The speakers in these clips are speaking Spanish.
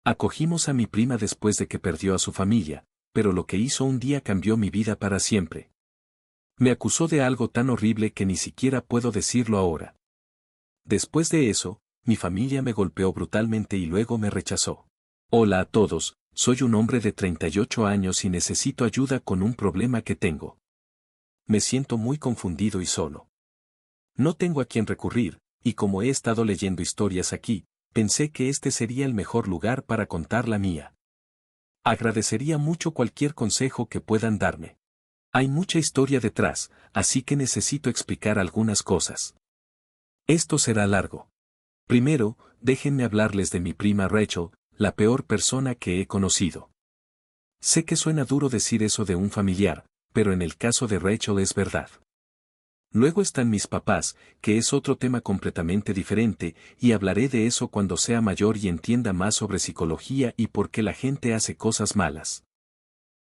Acogimos a mi prima después de que perdió a su familia, pero lo que hizo un día cambió mi vida para siempre. Me acusó de algo tan horrible que ni siquiera puedo decirlo ahora. Después de eso, mi familia me golpeó brutalmente y luego me rechazó. Hola a todos, soy un hombre de 38 años y necesito ayuda con un problema que tengo. Me siento muy confundido y solo. No tengo a quién recurrir, y como he estado leyendo historias aquí, pensé que este sería el mejor lugar para contar la mía. Agradecería mucho cualquier consejo que puedan darme. Hay mucha historia detrás, así que necesito explicar algunas cosas. Esto será largo. Primero, déjenme hablarles de mi prima Rachel, la peor persona que he conocido. Sé que suena duro decir eso de un familiar, pero en el caso de Rachel es verdad. Luego están mis papás, que es otro tema completamente diferente, y hablaré de eso cuando sea mayor y entienda más sobre psicología y por qué la gente hace cosas malas.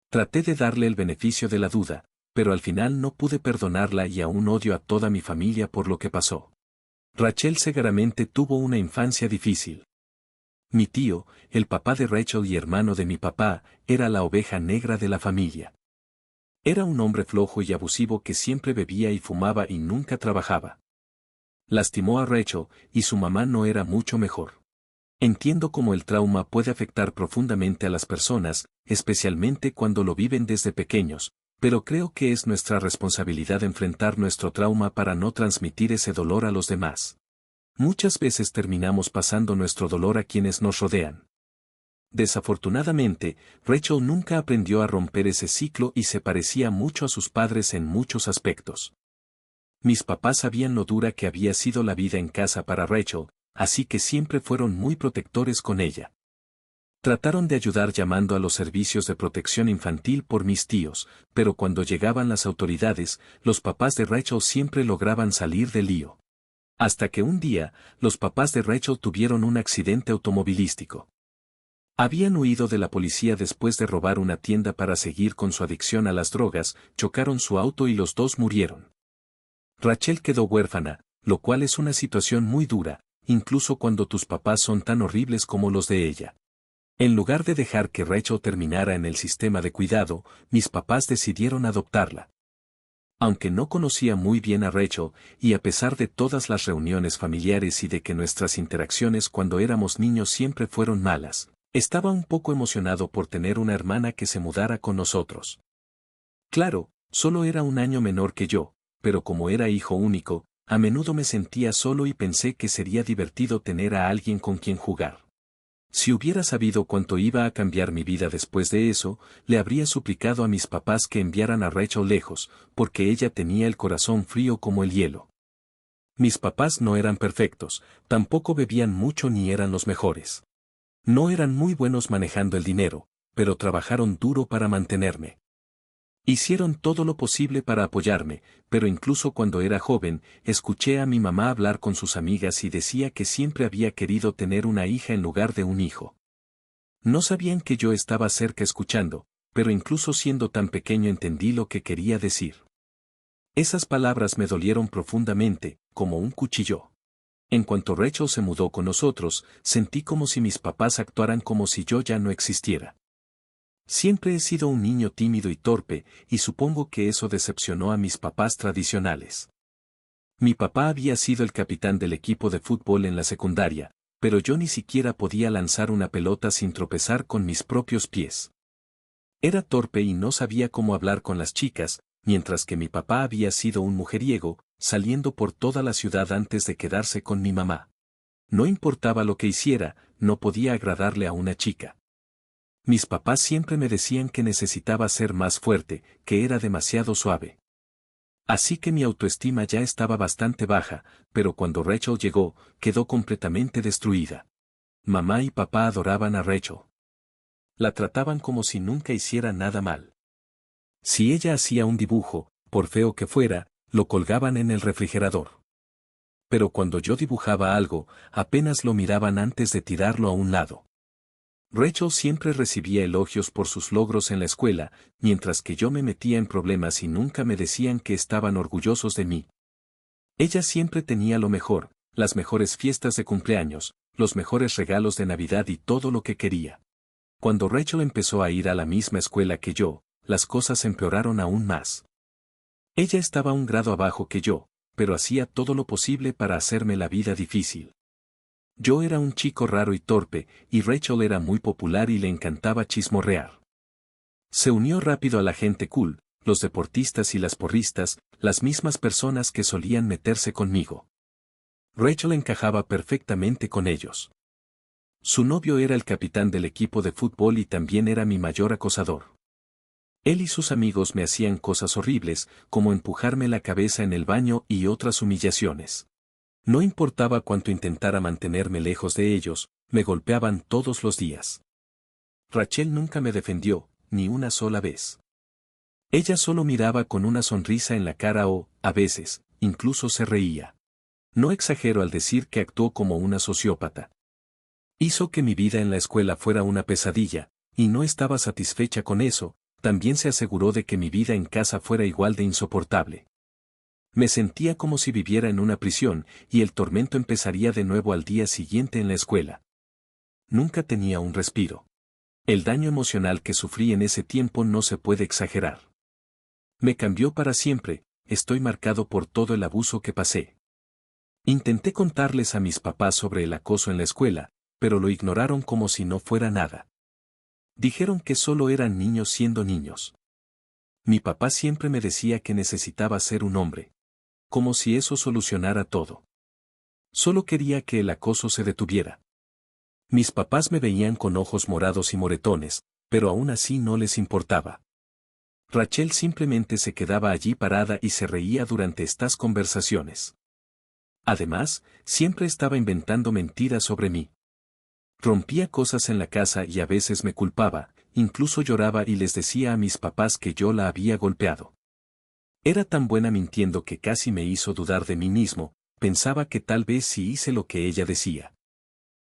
Traté de darle el beneficio de la duda, pero al final no pude perdonarla y aún odio a toda mi familia por lo que pasó. Rachel seguramente tuvo una infancia difícil. Mi tío, el papá de Rachel y hermano de mi papá, era la oveja negra de la familia. Era un hombre flojo y abusivo que siempre bebía y fumaba y nunca trabajaba. Lastimó a Rachel, y su mamá no era mucho mejor. Entiendo cómo el trauma puede afectar profundamente a las personas, especialmente cuando lo viven desde pequeños, pero creo que es nuestra responsabilidad enfrentar nuestro trauma para no transmitir ese dolor a los demás. Muchas veces terminamos pasando nuestro dolor a quienes nos rodean. Desafortunadamente, Rachel nunca aprendió a romper ese ciclo y se parecía mucho a sus padres en muchos aspectos. Mis papás sabían lo dura que había sido la vida en casa para Rachel, así que siempre fueron muy protectores con ella. Trataron de ayudar llamando a los servicios de protección infantil por mis tíos, pero cuando llegaban las autoridades, los papás de Rachel siempre lograban salir del lío. Hasta que un día, los papás de Rachel tuvieron un accidente automovilístico. Habían huido de la policía después de robar una tienda para seguir con su adicción a las drogas, chocaron su auto y los dos murieron. Rachel quedó huérfana, lo cual es una situación muy dura, incluso cuando tus papás son tan horribles como los de ella. En lugar de dejar que Rachel terminara en el sistema de cuidado, mis papás decidieron adoptarla. Aunque no conocía muy bien a Rachel, y a pesar de todas las reuniones familiares y de que nuestras interacciones cuando éramos niños siempre fueron malas, estaba un poco emocionado por tener una hermana que se mudara con nosotros. Claro, solo era un año menor que yo, pero como era hijo único, a menudo me sentía solo y pensé que sería divertido tener a alguien con quien jugar. Si hubiera sabido cuánto iba a cambiar mi vida después de eso, le habría suplicado a mis papás que enviaran a Rachel lejos, porque ella tenía el corazón frío como el hielo. Mis papás no eran perfectos, tampoco bebían mucho ni eran los mejores. No eran muy buenos manejando el dinero, pero trabajaron duro para mantenerme. Hicieron todo lo posible para apoyarme, pero incluso cuando era joven, escuché a mi mamá hablar con sus amigas y decía que siempre había querido tener una hija en lugar de un hijo. No sabían que yo estaba cerca escuchando, pero incluso siendo tan pequeño entendí lo que quería decir. Esas palabras me dolieron profundamente, como un cuchillo. En cuanto Rachel se mudó con nosotros, sentí como si mis papás actuaran como si yo ya no existiera. Siempre he sido un niño tímido y torpe, y supongo que eso decepcionó a mis papás tradicionales. Mi papá había sido el capitán del equipo de fútbol en la secundaria, pero yo ni siquiera podía lanzar una pelota sin tropezar con mis propios pies. Era torpe y no sabía cómo hablar con las chicas, mientras que mi papá había sido un mujeriego, saliendo por toda la ciudad antes de quedarse con mi mamá. No importaba lo que hiciera, no podía agradarle a una chica. Mis papás siempre me decían que necesitaba ser más fuerte, que era demasiado suave. Así que mi autoestima ya estaba bastante baja, pero cuando Rachel llegó, quedó completamente destruida. Mamá y papá adoraban a Rachel. La trataban como si nunca hiciera nada mal. Si ella hacía un dibujo, por feo que fuera, lo colgaban en el refrigerador. Pero cuando yo dibujaba algo, apenas lo miraban antes de tirarlo a un lado. Rachel siempre recibía elogios por sus logros en la escuela, mientras que yo me metía en problemas y nunca me decían que estaban orgullosos de mí. Ella siempre tenía lo mejor, las mejores fiestas de cumpleaños, los mejores regalos de Navidad y todo lo que quería. Cuando Rachel empezó a ir a la misma escuela que yo, las cosas empeoraron aún más. Ella estaba un grado abajo que yo, pero hacía todo lo posible para hacerme la vida difícil. Yo era un chico raro y torpe, y Rachel era muy popular y le encantaba chismorrear. Se unió rápido a la gente cool, los deportistas y las porristas, las mismas personas que solían meterse conmigo. Rachel encajaba perfectamente con ellos. Su novio era el capitán del equipo de fútbol y también era mi mayor acosador. Él y sus amigos me hacían cosas horribles, como empujarme la cabeza en el baño y otras humillaciones. No importaba cuánto intentara mantenerme lejos de ellos, me golpeaban todos los días. Rachel nunca me defendió, ni una sola vez. Ella solo miraba con una sonrisa en la cara o, a veces, incluso se reía. No exagero al decir que actuó como una sociópata. Hizo que mi vida en la escuela fuera una pesadilla, y no estaba satisfecha con eso, también se aseguró de que mi vida en casa fuera igual de insoportable. Me sentía como si viviera en una prisión, y el tormento empezaría de nuevo al día siguiente en la escuela. Nunca tenía un respiro. El daño emocional que sufrí en ese tiempo no se puede exagerar. Me cambió para siempre, estoy marcado por todo el abuso que pasé. Intenté contarles a mis papás sobre el acoso en la escuela, pero lo ignoraron como si no fuera nada. Dijeron que solo eran niños siendo niños. Mi papá siempre me decía que necesitaba ser un hombre. Como si eso solucionara todo. Solo quería que el acoso se detuviera. Mis papás me veían con ojos morados y moretones, pero aún así no les importaba. Rachel simplemente se quedaba allí parada y se reía durante estas conversaciones. Además, siempre estaba inventando mentiras sobre mí. Rompía cosas en la casa y a veces me culpaba, incluso lloraba y les decía a mis papás que yo la había golpeado. Era tan buena mintiendo que casi me hizo dudar de mí mismo, pensaba que tal vez sí hice lo que ella decía.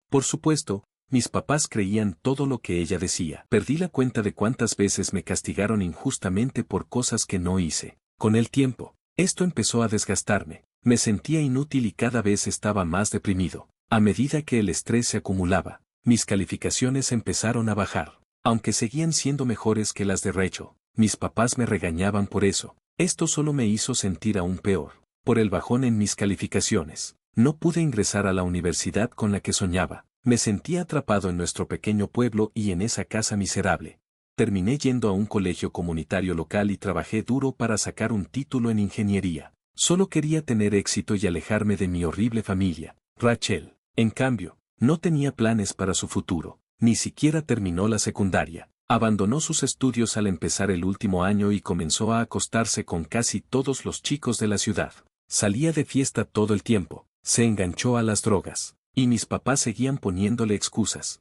Por supuesto, mis papás creían todo lo que ella decía. Perdí la cuenta de cuántas veces me castigaron injustamente por cosas que no hice. Con el tiempo, esto empezó a desgastarme, me sentía inútil y cada vez estaba más deprimido. A medida que el estrés se acumulaba, mis calificaciones empezaron a bajar. Aunque seguían siendo mejores que las de Rachel, mis papás me regañaban por eso. Esto solo me hizo sentir aún peor. Por el bajón en mis calificaciones, no pude ingresar a la universidad con la que soñaba. Me sentía atrapado en nuestro pequeño pueblo y en esa casa miserable. Terminé yendo a un colegio comunitario local y trabajé duro para sacar un título en ingeniería. Solo quería tener éxito y alejarme de mi horrible familia. Rachel, en cambio, no tenía planes para su futuro. Ni siquiera terminó la secundaria. Abandonó sus estudios al empezar el último año y comenzó a acostarse con casi todos los chicos de la ciudad. Salía de fiesta todo el tiempo, se enganchó a las drogas, y mis papás seguían poniéndole excusas.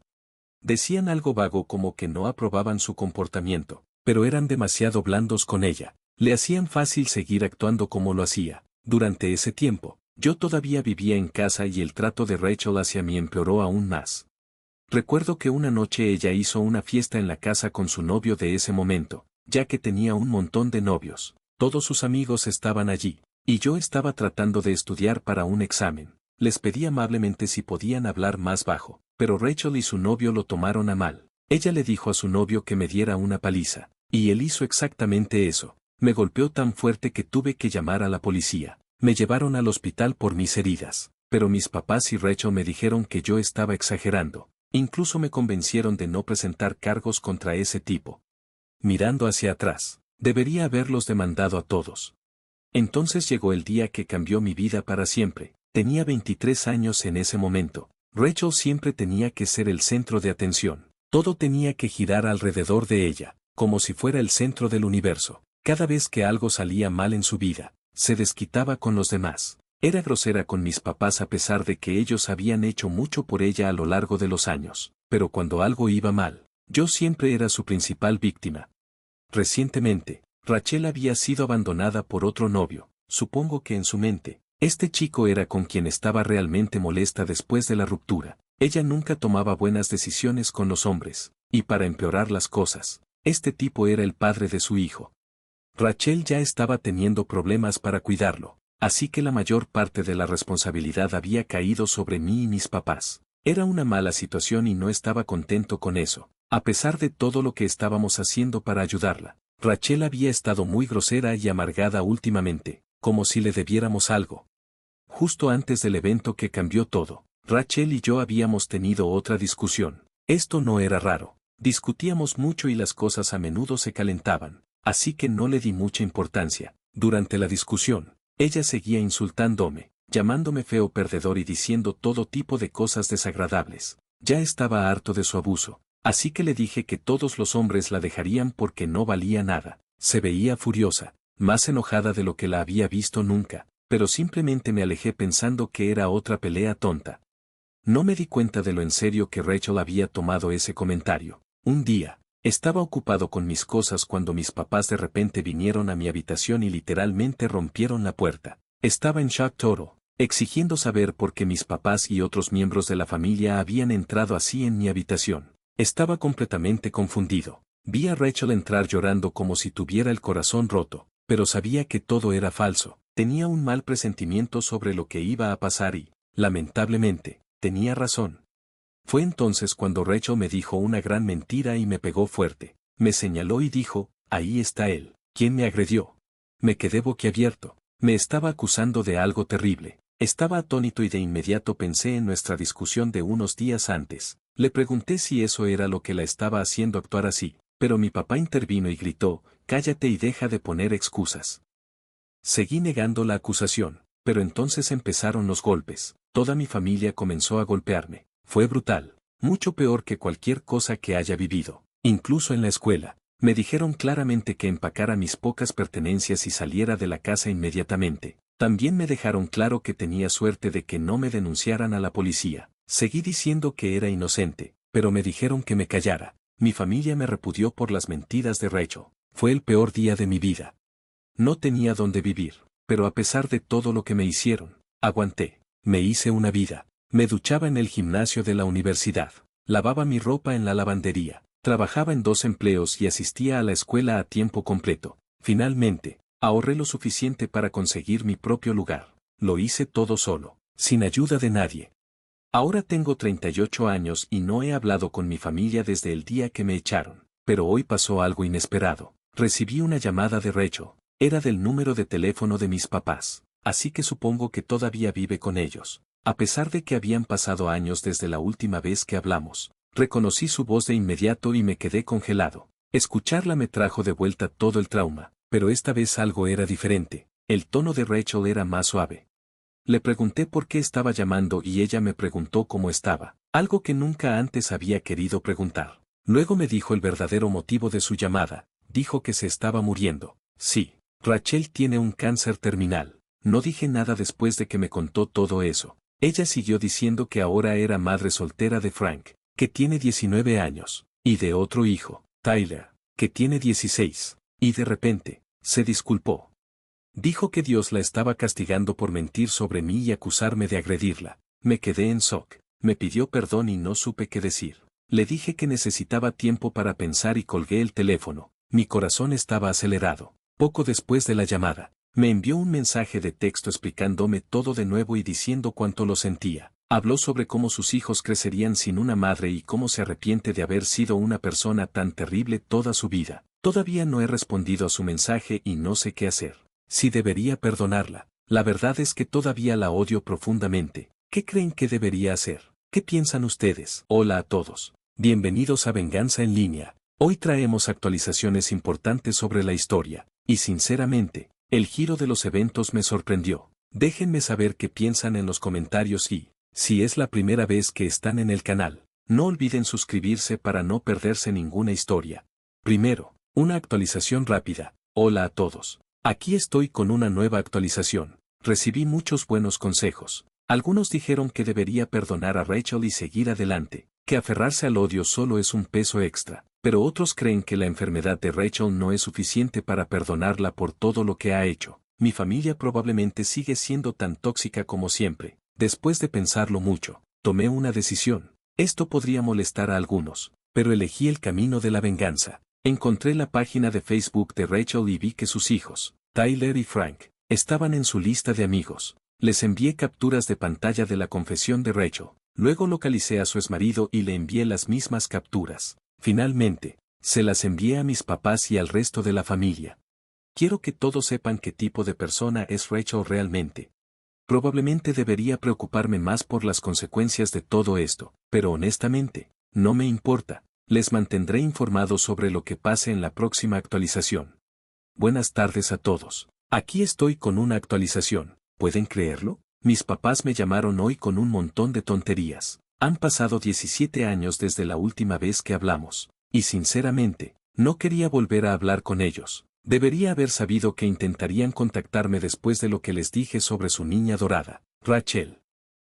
Decían algo vago como que no aprobaban su comportamiento, pero eran demasiado blandos con ella. Le hacían fácil seguir actuando como lo hacía. Durante ese tiempo, yo todavía vivía en casa y el trato de Rachel hacia mí empeoró aún más. Recuerdo que una noche ella hizo una fiesta en la casa con su novio de ese momento, ya que tenía un montón de novios. Todos sus amigos estaban allí, y yo estaba tratando de estudiar para un examen. Les pedí amablemente si podían hablar más bajo, pero Rachel y su novio lo tomaron a mal. Ella le dijo a su novio que me diera una paliza, y él hizo exactamente eso. Me golpeó tan fuerte que tuve que llamar a la policía. Me llevaron al hospital por mis heridas, pero mis papás y Rachel me dijeron que yo estaba exagerando. Incluso me convencieron de no presentar cargos contra ese tipo. Mirando hacia atrás, debería haberlos demandado a todos. Entonces llegó el día que cambió mi vida para siempre. Tenía 23 años en ese momento. Rachel siempre tenía que ser el centro de atención. Todo tenía que girar alrededor de ella, como si fuera el centro del universo. Cada vez que algo salía mal en su vida, se desquitaba con los demás. Era grosera con mis papás a pesar de que ellos habían hecho mucho por ella a lo largo de los años, pero cuando algo iba mal, yo siempre era su principal víctima. Recientemente, Rachel había sido abandonada por otro novio. Supongo que en su mente, este chico era con quien estaba realmente molesta después de la ruptura. Ella nunca tomaba buenas decisiones con los hombres, y para empeorar las cosas, este tipo era el padre de su hijo. Rachel ya estaba teniendo problemas para cuidarlo. Así que la mayor parte de la responsabilidad había caído sobre mí y mis papás. Era una mala situación y no estaba contento con eso, a pesar de todo lo que estábamos haciendo para ayudarla. Rachel había estado muy grosera y amargada últimamente, como si le debiéramos algo. Justo antes del evento que cambió todo, Rachel y yo habíamos tenido otra discusión. Esto no era raro. Discutíamos mucho y las cosas a menudo se calentaban, así que no le di mucha importancia. Durante la discusión, ella seguía insultándome, llamándome feo perdedor y diciendo todo tipo de cosas desagradables. Ya estaba harto de su abuso, así que le dije que todos los hombres la dejarían porque no valía nada. Se veía furiosa, más enojada de lo que la había visto nunca, pero simplemente me alejé pensando que era otra pelea tonta. No me di cuenta de lo en serio que Rachel había tomado ese comentario. Un día, estaba ocupado con mis cosas cuando mis papás de repente vinieron a mi habitación y literalmente rompieron la puerta. Estaba en shock total, exigiendo saber por qué mis papás y otros miembros de la familia habían entrado así en mi habitación. Estaba completamente confundido. Vi a Rachel entrar llorando como si tuviera el corazón roto, pero sabía que todo era falso. Tenía un mal presentimiento sobre lo que iba a pasar y, lamentablemente, tenía razón. Fue entonces cuando Rachel me dijo una gran mentira y me pegó fuerte. Me señaló y dijo, ahí está él. ¿Quién me agredió? Me quedé boquiabierto. Me estaba acusando de algo terrible. Estaba atónito y de inmediato pensé en nuestra discusión de unos días antes. Le pregunté si eso era lo que la estaba haciendo actuar así, pero mi papá intervino y gritó, cállate y deja de poner excusas. Seguí negando la acusación, pero entonces empezaron los golpes. Toda mi familia comenzó a golpearme. Fue brutal, mucho peor que cualquier cosa que haya vivido. Incluso en la escuela, me dijeron claramente que empacara mis pocas pertenencias y saliera de la casa inmediatamente. También me dejaron claro que tenía suerte de que no me denunciaran a la policía. Seguí diciendo que era inocente, pero me dijeron que me callara. Mi familia me repudió por las mentiras de Rachel. Fue el peor día de mi vida. No tenía dónde vivir, pero a pesar de todo lo que me hicieron, aguanté. Me hice una vida. Me duchaba en el gimnasio de la universidad. Lavaba mi ropa en la lavandería. Trabajaba en 2 empleos y asistía a la escuela a tiempo completo. Finalmente, ahorré lo suficiente para conseguir mi propio lugar. Lo hice todo solo, sin ayuda de nadie. Ahora tengo 38 años y no he hablado con mi familia desde el día que me echaron. Pero hoy pasó algo inesperado. Recibí una llamada de Rachel. Era del número de teléfono de mis papás, así que supongo que todavía vive con ellos. A pesar de que habían pasado años desde la última vez que hablamos, reconocí su voz de inmediato y me quedé congelado. Escucharla me trajo de vuelta todo el trauma, pero esta vez algo era diferente. El tono de Rachel era más suave. Le pregunté por qué estaba llamando y ella me preguntó cómo estaba, algo que nunca antes había querido preguntar. Luego me dijo el verdadero motivo de su llamada, dijo que se estaba muriendo. Sí, Rachel tiene un cáncer terminal. No dije nada después de que me contó todo eso. Ella siguió diciendo que ahora era madre soltera de Frank, que tiene 19 años, y de otro hijo, Tyler, que tiene 16, y de repente, se disculpó. Dijo que Dios la estaba castigando por mentir sobre mí y acusarme de agredirla. Me quedé en shock, me pidió perdón y no supe qué decir. Le dije que necesitaba tiempo para pensar y colgué el teléfono. Mi corazón estaba acelerado. Poco después de la llamada, me envió un mensaje de texto explicándome todo de nuevo y diciendo cuánto lo sentía. Habló sobre cómo sus hijos crecerían sin una madre y cómo se arrepiente de haber sido una persona tan terrible toda su vida. Todavía no he respondido a su mensaje y no sé qué hacer. Si debería perdonarla. La verdad es que todavía la odio profundamente. ¿Qué creen que debería hacer? ¿Qué piensan ustedes? Hola a todos. Bienvenidos a Venganza en Línea. Hoy traemos actualizaciones importantes sobre la historia. Y sinceramente, el giro de los eventos me sorprendió. Déjenme saber qué piensan en los comentarios y, si es la primera vez que están en el canal, no olviden suscribirse para no perderse ninguna historia. Primero, una actualización rápida. Hola a todos. Aquí estoy con una nueva actualización. Recibí muchos buenos consejos. Algunos dijeron que debería perdonar a Rachel y seguir adelante, que aferrarse al odio solo es un peso extra, pero otros creen que la enfermedad de Rachel no es suficiente para perdonarla por todo lo que ha hecho. Mi familia probablemente sigue siendo tan tóxica como siempre. Después de pensarlo mucho, tomé una decisión. Esto podría molestar a algunos, pero elegí el camino de la venganza. Encontré la página de Facebook de Rachel y vi que sus hijos, Tyler y Frank, estaban en su lista de amigos. Les envié capturas de pantalla de la confesión de Rachel. Luego localicé a su exmarido y le envié las mismas capturas. Finalmente, se las envié a mis papás y al resto de la familia. Quiero que todos sepan qué tipo de persona es Rachel realmente. Probablemente debería preocuparme más por las consecuencias de todo esto, pero honestamente, no me importa. Les mantendré informados sobre lo que pase en la próxima actualización. Buenas tardes a todos. Aquí estoy con una actualización. ¿Pueden creerlo? Mis papás me llamaron hoy con un montón de tonterías. Han pasado 17 años desde la última vez que hablamos. Y sinceramente, no quería volver a hablar con ellos. Debería haber sabido que intentarían contactarme después de lo que les dije sobre su niña dorada, Rachel.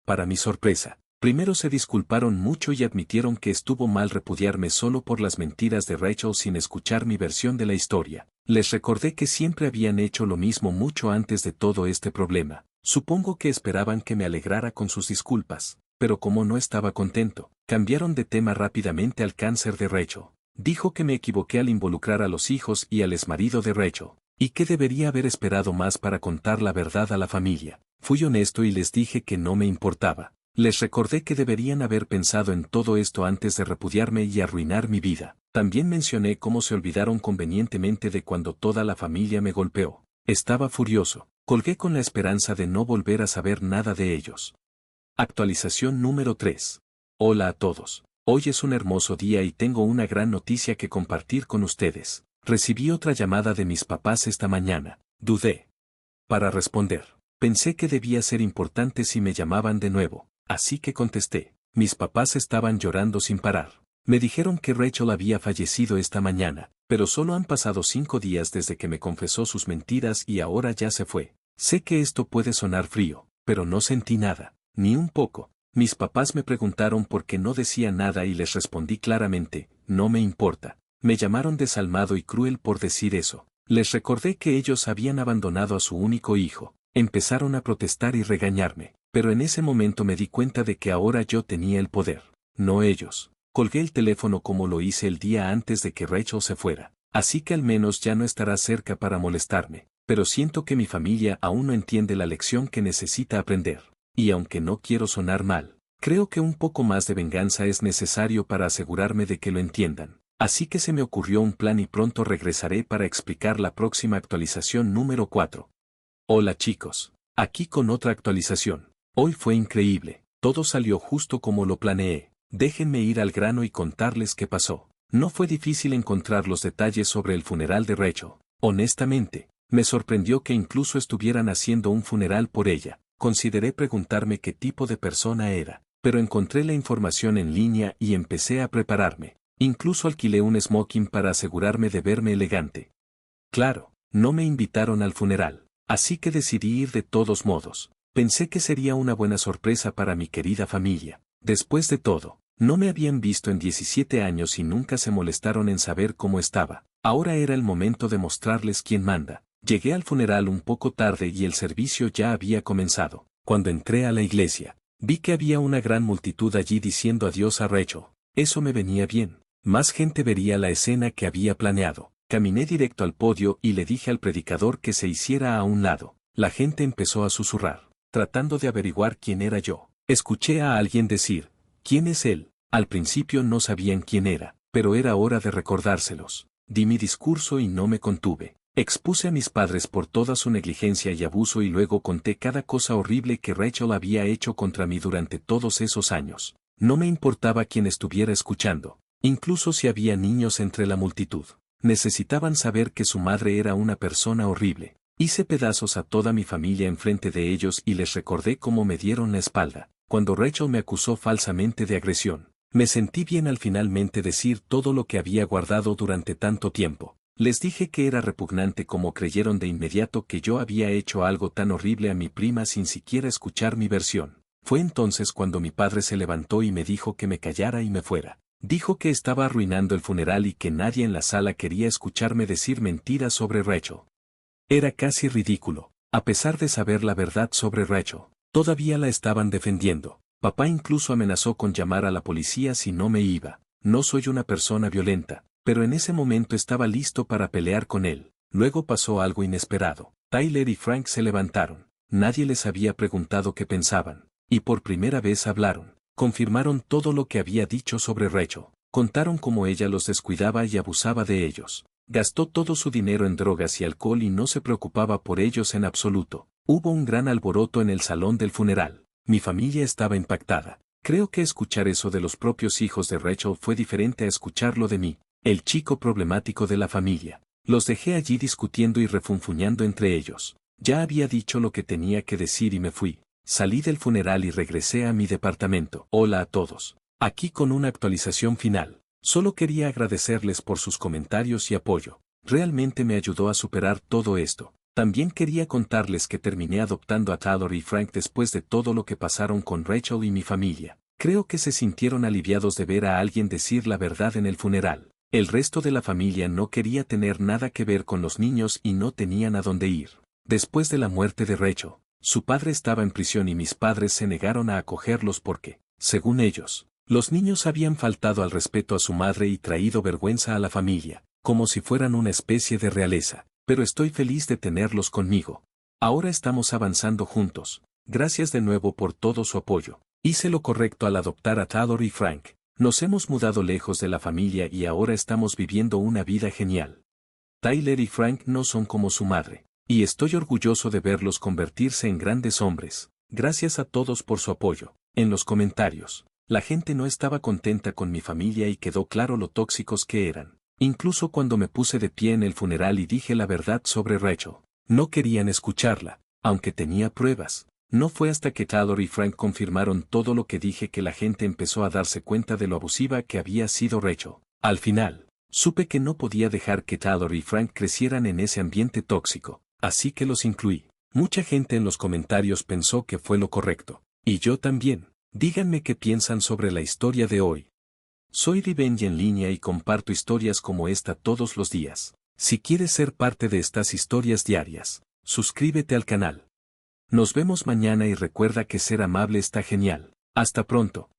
Para mi sorpresa, primero se disculparon mucho y admitieron que estuvo mal repudiarme solo por las mentiras de Rachel sin escuchar mi versión de la historia. Les recordé que siempre habían hecho lo mismo mucho antes de todo este problema. Supongo que esperaban que me alegrara con sus disculpas, pero como no estaba contento, cambiaron de tema rápidamente al cáncer de Rachel. Dijo que me equivoqué al involucrar a los hijos y al exmarido de Rachel, y que debería haber esperado más para contar la verdad a la familia. Fui honesto y les dije que no me importaba. Les recordé que deberían haber pensado en todo esto antes de repudiarme y arruinar mi vida. También mencioné cómo se olvidaron convenientemente de cuando toda la familia me golpeó. Estaba furioso. Colgué con la esperanza de no volver a saber nada de ellos. Actualización número 3. Hola a todos. Hoy es un hermoso día y tengo una gran noticia que compartir con ustedes. Recibí otra llamada de mis papás esta mañana. Dudé para responder. Pensé que debía ser importante si me llamaban de nuevo, así que contesté. Mis papás estaban llorando sin parar. Me dijeron que Rachel había fallecido esta mañana, pero solo han pasado 5 días desde que me confesó sus mentiras y ahora ya se fue. Sé que esto puede sonar frío, pero no sentí nada, ni un poco. Mis papás me preguntaron por qué no decía nada y les respondí claramente, no me importa. Me llamaron desalmado y cruel por decir eso. Les recordé que ellos habían abandonado a su único hijo. Empezaron a protestar y regañarme, pero en ese momento me di cuenta de que ahora yo tenía el poder, no ellos. Colgué el teléfono como lo hice el día antes de que Rachel se fuera, así que al menos ya no estará cerca para molestarme, pero siento que mi familia aún no entiende la lección que necesita aprender. Y aunque no quiero sonar mal, creo que un poco más de venganza es necesario para asegurarme de que lo entiendan. Así que se me ocurrió un plan y pronto regresaré para explicar la próxima actualización número 4. Hola chicos, aquí con otra actualización. Hoy fue increíble, todo salió justo como lo planeé. Déjenme ir al grano y contarles qué pasó. No fue difícil encontrar los detalles sobre el funeral de Rachel. Honestamente, me sorprendió que incluso estuvieran haciendo un funeral por ella. Consideré preguntarme qué tipo de persona era, pero encontré la información en línea y empecé a prepararme. Incluso alquilé un smoking para asegurarme de verme elegante. Claro, no me invitaron al funeral, así que decidí ir de todos modos. Pensé que sería una buena sorpresa para mi querida familia. Después de todo, no me habían visto en 17 años y nunca se molestaron en saber cómo estaba. Ahora era el momento de mostrarles quién manda. Llegué al funeral un poco tarde y el servicio ya había comenzado. Cuando entré a la iglesia, vi que había una gran multitud allí diciendo adiós a Rachel. Eso me venía bien. Más gente vería la escena que había planeado. Caminé directo al podio y le dije al predicador que se hiciera a un lado. La gente empezó a susurrar, tratando de averiguar quién era yo. Escuché a alguien decir, ¿quién es él? Al principio no sabían quién era, pero era hora de recordárselos. Di mi discurso y no me contuve. Expuse a mis padres por toda su negligencia y abuso y luego conté cada cosa horrible que Rachel había hecho contra mí durante todos esos años. No me importaba quién estuviera escuchando, incluso si había niños entre la multitud. Necesitaban saber que su madre era una persona horrible. Hice pedazos a toda mi familia enfrente de ellos y les recordé cómo me dieron la espalda, cuando Rachel me acusó falsamente de agresión. Me sentí bien al finalmente decir todo lo que había guardado durante tanto tiempo. Les dije que era repugnante como creyeron de inmediato que yo había hecho algo tan horrible a mi prima sin siquiera escuchar mi versión. Fue entonces cuando mi padre se levantó y me dijo que me callara y me fuera. Dijo que estaba arruinando el funeral y que nadie en la sala quería escucharme decir mentiras sobre Rachel. Era casi ridículo. A pesar de saber la verdad sobre Rachel, todavía la estaban defendiendo. Papá incluso amenazó con llamar a la policía si no me iba. No soy una persona violenta, pero en ese momento estaba listo para pelear con él. Luego pasó algo inesperado. Tyler y Frank se levantaron. Nadie les había preguntado qué pensaban, y por primera vez hablaron. confirmaron todo lo que había dicho sobre Rachel. Contaron cómo ella los descuidaba y abusaba de ellos. Gastó todo su dinero en drogas y alcohol y no se preocupaba por ellos en absoluto. Hubo un gran alboroto en el salón del funeral. Mi familia estaba impactada. Creo que escuchar eso de los propios hijos de Rachel fue diferente a escucharlo de mí, el chico problemático de la familia. Los dejé allí discutiendo y refunfuñando entre ellos. Ya había dicho lo que tenía que decir y me fui. Salí del funeral y regresé a mi departamento. Hola a todos. Aquí con una actualización final. Solo quería agradecerles por sus comentarios y apoyo. Realmente me ayudó a superar todo esto. También quería contarles que terminé adoptando a Taylor y Frank después de todo lo que pasaron con Rachel y mi familia. Creo que se sintieron aliviados de ver a alguien decir la verdad en el funeral. El resto de la familia no quería tener nada que ver con los niños y no tenían a dónde ir. Después de la muerte de Rachel, su padre estaba en prisión y mis padres se negaron a acogerlos porque, según ellos, los niños habían faltado al respeto a su madre y traído vergüenza a la familia, como si fueran una especie de realeza. Pero estoy feliz de tenerlos conmigo. Ahora estamos avanzando juntos. Gracias de nuevo por todo su apoyo. Hice lo correcto al adoptar a Taylor y Frank. Nos hemos mudado lejos de la familia y ahora estamos viviendo una vida genial. Tyler y Frank no son como su madre, y estoy orgulloso de verlos convertirse en grandes hombres. Gracias a todos por su apoyo. En los comentarios, la gente no estaba contenta con mi familia y quedó claro lo tóxicos que eran. Incluso cuando me puse de pie en el funeral y dije la verdad sobre Rachel, no querían escucharla, aunque tenía pruebas. No fue hasta que Taylor y Frank confirmaron todo lo que dije que la gente empezó a darse cuenta de lo abusiva que había sido Rachel. Al final, supe que no podía dejar que Taylor y Frank crecieran en ese ambiente tóxico, así que los incluí. Mucha gente en los comentarios pensó que fue lo correcto. Y yo también. Díganme qué piensan sobre la historia de hoy. Soy Revenge en línea y comparto historias como esta todos los días. Si quieres ser parte de estas historias diarias, suscríbete al canal. Nos vemos mañana y recuerda que ser amable está genial. Hasta pronto.